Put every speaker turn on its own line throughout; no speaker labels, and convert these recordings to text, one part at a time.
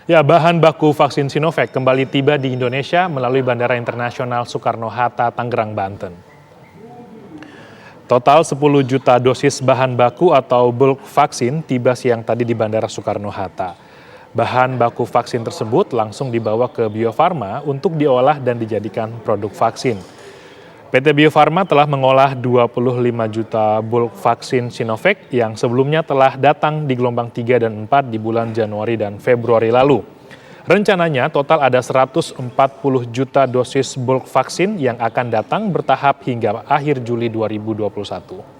Ya, bahan baku vaksin Sinovac kembali tiba di Indonesia melalui Bandara Internasional Soekarno-Hatta, Tangerang, Banten. Total 10 juta dosis bahan baku atau bulk vaksin tiba siang tadi di Bandara Soekarno-Hatta. Bahan baku vaksin tersebut langsung dibawa ke Bio Farma untuk diolah dan dijadikan produk vaksin. PT Bio Farma telah mengolah 25 juta bulk vaksin Sinovac yang sebelumnya telah datang di gelombang 3 dan 4 di bulan Januari dan Februari lalu. Rencananya total ada 140 juta dosis bulk vaksin yang akan datang bertahap hingga akhir Juli 2021.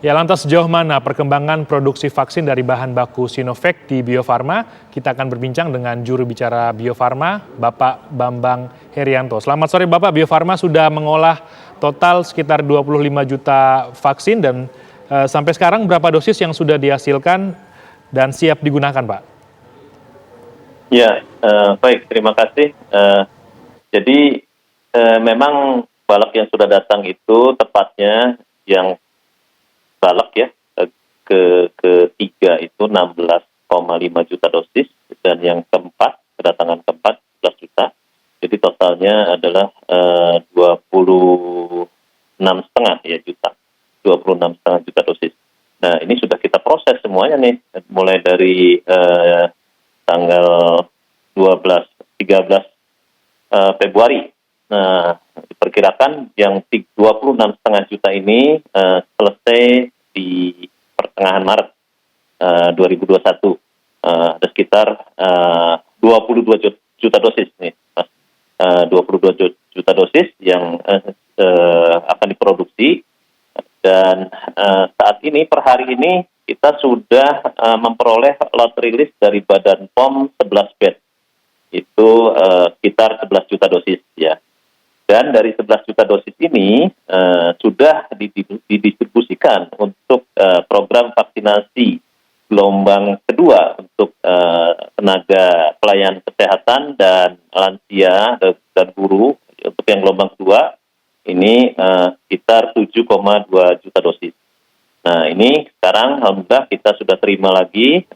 Ya, lantas sejauh mana perkembangan produksi vaksin dari bahan baku Sinovac di Bio Farma? Kita akan berbincang dengan juru bicara Bio Farma, Bapak Bambang Herianto. Selamat sore Bapak, Bio Farma sudah mengolah total sekitar 25 juta vaksin dan sampai sekarang berapa dosis yang sudah dihasilkan dan siap digunakan Pak?
Ya, baik, terima kasih. Jadi memang balok yang sudah datang itu tepatnya yang balok ya ketiga itu 16,5 juta dosis dan yang kedatangan keempat 11 juta. Jadi totalnya adalah 26,5 ya juta, 26,5 juta dosis. Nah ini sudah kita proses semuanya nih, mulai dari tanggal 13 Februari. Nah, diperkirakan yang 26,5 juta ini selesai di pertengahan Maret 2021. Ada sekitar 22 juta dosis nih, Mas. 22 juta dosis yang akan diproduksi dan saat ini per hari ini kita sudah memperoleh lot rilis dari Badan POM 11 bed. Itu sekitar 11 juta dosis ya. Dan dari 11 juta dosis ini sudah didistribusikan untuk program vaksinasi gelombang kedua untuk tenaga pelayan kesehatan dan lansia dan guru. Untuk yang gelombang kedua ini sekitar 7,2 juta dosis. Nah ini sekarang alhamdulillah kita sudah terima lagi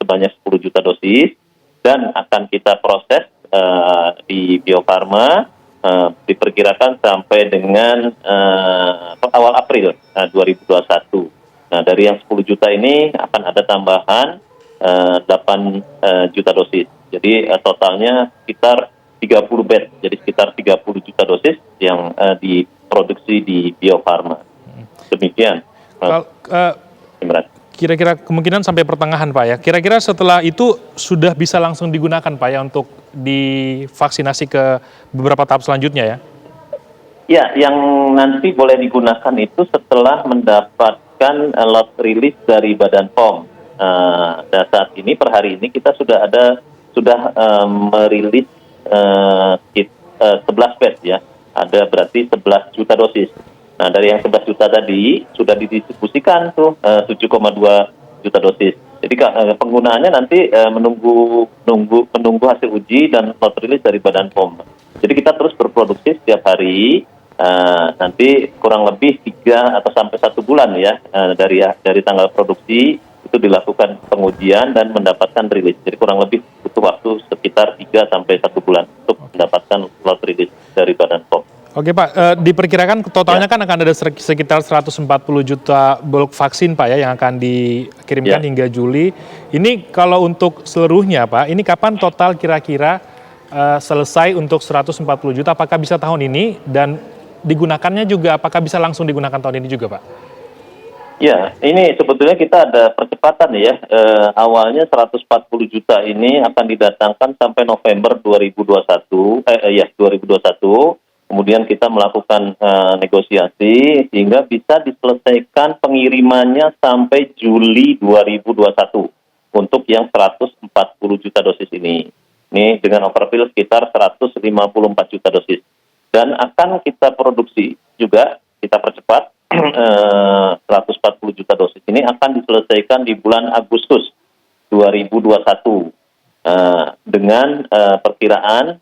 sebanyak 10 juta dosis dan akan kita proses di Bio Farma. Diperkirakan sampai dengan awal April 2021. Nah, dari yang 10 juta ini akan ada tambahan 8 juta dosis. Jadi totalnya sekitar 30 bed, jadi sekitar 30 juta dosis yang diproduksi di Bio Farma. Demikian.
Kira-kira kemungkinan sampai pertengahan Pak ya. Kira-kira setelah itu sudah bisa langsung digunakan Pak ya untuk divaksinasi ke beberapa tahap selanjutnya ya?
Ya, yang nanti boleh digunakan itu setelah mendapatkan lot rilis dari Badan POM. Dan saat ini per hari ini kita sudah merilis 11 bed ya. Ada berarti 11 juta dosis. Nah, dari yang 11 juta tadi sudah didistribusikan tuh 7,2 juta dosis. Jadi penggunaannya nanti menunggu hasil uji dan lot rilis dari Badan POM. Jadi kita terus berproduksi setiap hari, nanti kurang lebih 3 atau sampai 1 bulan ya dari tanggal produksi itu dilakukan pengujian dan mendapatkan rilis. Jadi kurang lebih butuh waktu sekitar 3 sampai 1 bulan untuk mendapatkan lot rilis dari Badan POM.
Oke Pak, diperkirakan totalnya kan akan ada sekitar 140 juta bulk vaksin Pak ya yang akan dikirimkan hingga Juli. Ini kalau untuk seluruhnya Pak, ini kapan total kira-kira selesai untuk 140 juta? Apakah bisa tahun ini dan digunakannya juga apakah bisa langsung digunakan tahun ini juga Pak?
Ya, ini sebetulnya kita ada percepatan ya. Awalnya 140 juta ini akan didatangkan sampai November 2021. Kemudian kita melakukan negosiasi sehingga bisa diselesaikan pengirimannya sampai Juli 2021 untuk yang 140 juta dosis ini. Ini dengan overfill sekitar 154 juta dosis. Dan akan kita produksi juga, kita percepat, 140 juta dosis ini akan diselesaikan di bulan Agustus 2021. dengan perkiraan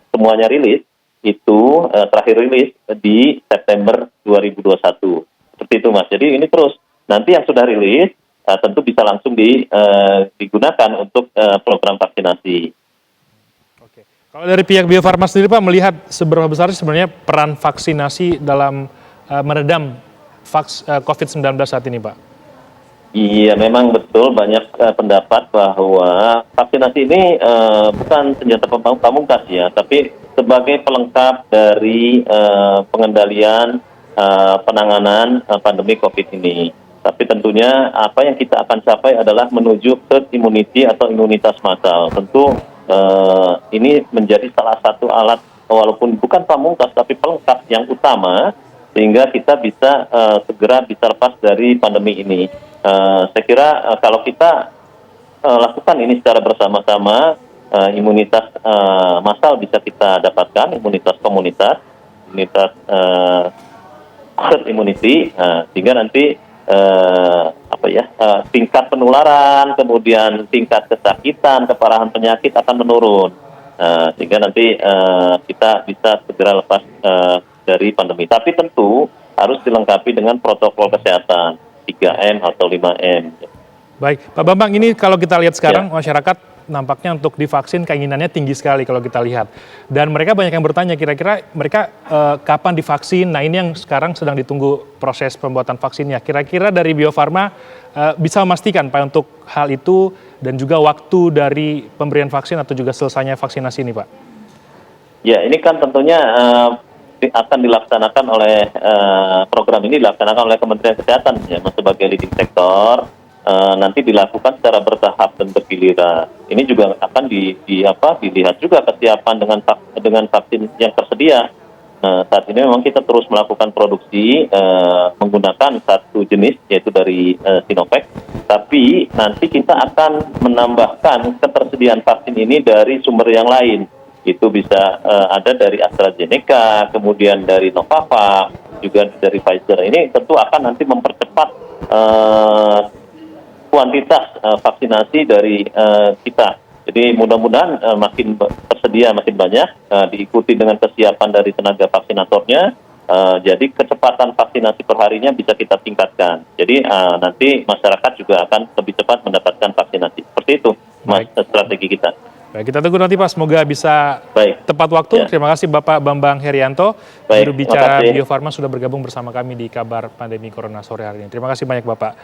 semuanya rilis itu terakhir rilis di September 2021. Seperti itu Mas. Jadi ini terus nanti yang sudah rilis tentu bisa langsung digunakan untuk program vaksinasi.
Oke. Kalau dari pihak Bio Farma sendiri Pak melihat seberapa besar sih sebenarnya peran vaksinasi dalam meredam COVID-19 saat ini Pak?
Iya, memang betul banyak pendapat bahwa vaksinasi ini bukan senjata pamungkas ya, tapi sebagai pelengkap dari pengendalian penanganan pandemi COVID ini. Tapi tentunya apa yang kita akan capai adalah menuju herd immunity atau imunitas massal. Tentu ini menjadi salah satu alat walaupun bukan pamungkas tapi pelengkap yang utama sehingga kita bisa segera bisa lepas dari pandemi ini. Saya kira kalau kita lakukan ini secara bersama-sama, imunitas massal bisa kita dapatkan, imunitas komunitas, imunitas herd immunity, sehingga nanti tingkat penularan, kemudian tingkat kesakitan, keparahan penyakit akan menurun, sehingga nanti kita bisa segera lepas dari pandemi. Tapi tentu harus dilengkapi dengan protokol kesehatan 3M atau 5M.
Baik, Pak Bambang, ini kalau kita lihat sekarang masyarakat nampaknya untuk divaksin keinginannya tinggi sekali kalau kita lihat. Dan mereka banyak yang bertanya kira-kira mereka kapan divaksin. Nah ini yang sekarang sedang ditunggu proses pembuatan vaksinnya. Kira-kira dari Bio Farma bisa memastikan Pak untuk hal itu dan juga waktu dari pemberian vaksin atau juga selesainya vaksinasi ini Pak?
Ya ini kan tentunya akan dilaksanakan oleh program ini dilaksanakan oleh Kementerian Kesehatan ya sebagai leading sektor. Nanti dilakukan secara bertahap dan bergiliran. Ini juga akan dilihat juga kesiapan dengan vaksin yang tersedia. Saat ini memang kita terus melakukan produksi menggunakan satu jenis yaitu dari Sinovac. Tapi nanti kita akan menambahkan ketersediaan vaksin ini dari sumber yang lain. Itu bisa ada dari AstraZeneca, kemudian dari Novavax, juga dari Pfizer. Ini tentu akan nanti mempercepat kuantitas vaksinasi dari kita. Jadi mudah-mudahan makin tersedia makin banyak, diikuti dengan kesiapan dari tenaga vaksinatornya, jadi kecepatan vaksinasi perharinya bisa kita tingkatkan. Jadi nanti masyarakat juga akan lebih cepat mendapatkan vaksinasi. Seperti itu Mas, strategi kita.
Baik, kita tunggu nanti Pak, semoga bisa tepat waktu. Terima kasih Bapak Bambang Herianto, juru bicara Bio Farma sudah bergabung bersama kami di Kabar Pandemi Corona sore hari ini. Terima kasih banyak Bapak.